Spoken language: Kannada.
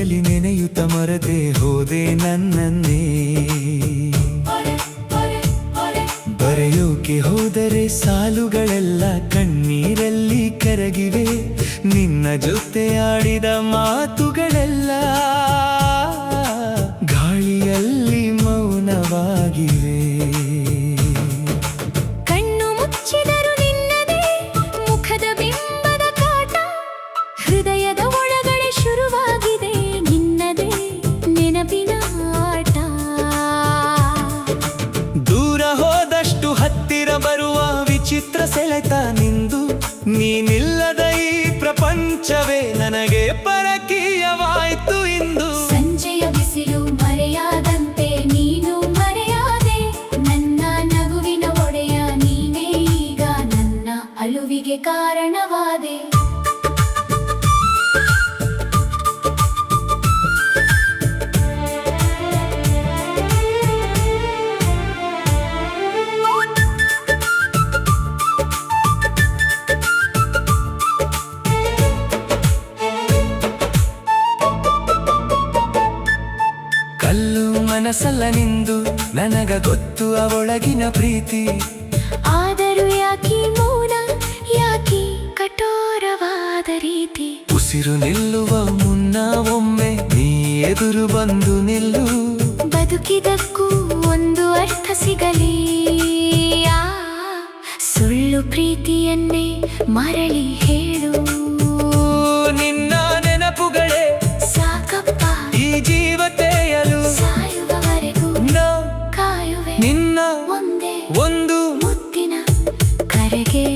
ನಿದ್ದೆಯಲ್ಲಿ ನೆನೆಯುತ್ತ ಮರೆತೆ ಹೋದೆ ನನ್ನನ್ನೇ. ಬರೆಯೋಕೆ ಹೋದರೆ ಸಾಲುಗಳೆಲ್ಲ ಕಣ್ಣೀರಲ್ಲಿ ಕರಗಿವೆ, ನಿನ್ನ ಜೊತೆ ಆಡಿದ ಮಾತುಗಳೆಲ್ಲ ಗಾಳಿಯಲ್ಲಿ ಮೌನವಾಗಿವೆ. ಕಣ್ಣು ಮುಚ್ಚಿದರು ನಿನ್ನದೇ ಮುಖದ ಬಿಂಬದ ಕಾಟ, ಹೃದಯದ ಒಳಗಡೆ ಶುರುವಾಗಿದೆ ನಿನ್ನದೇ ನೆನಪಿನ ಆಟ. ದೂರ ಹೋದಷ್ಟು ಹತ್ತಿರ ಬರುವ ವಿಚಿತ್ರ ಸೆಳೆತ ನಿಂದು, ನೀನಿಲ್ಲದ ಈ ಪ್ರಪಂಚವೇ ನನಗೆ ಪರಕೀಯವಾಯ್ತು ಇಂದು. ಸಂಜೆಯ ಬಿಸಿಲು ಮರೆಯಾದಂತೆ ನೀನು ಮರೆಯಾದೆ, ನನ್ನ ನಗುವಿನ ಒಡೆಯ ನೀನೇ ಈಗ ನನ್ನ ಅಳುವಿಗೆ ಕಾರಣವಾದೆ. ಕಲ್ಲು ಮನಸ್ಸಲ್ಲ ನಿಂದು, ನನಗ ಗೊತ್ತು ಅವಳಗಿನ ಪ್ರೀತಿ. ಆದರೂ ಯಾಕಿ ಮೌನ, ಯಾಕಿ ಕಠೋರವಾದ ರೀತಿ. ಉಸಿರು ನಿಲ್ಲುವ ಮುನ್ನ ಒಮ್ಮೆ ನೀ ಎದುರು ಬಂದು ನಿಲ್ಲು, ಬದುಕಿದಕ್ಕೂ ಒಂದು ಅರ್ಥ ಸಿಗಲಿ. ಸುಳ್ಳು ಪ್ರೀತಿಯನ್ನೇ ಮರಳಿ ಹೇಳು, ನಿನ್ನ ನೆನಪುಗಳೇ ಸಾಕಪ್ಪ ಈ ಜೀವ ತೆಯಲು. ಸಾಯುವವರೆಗೂ ನಾ ಕಾಯುವೆ ನಿನ್ನ ಒಂದೇ ಒಂದು ಮುತ್ತಿನ ಕರೆಗೆ.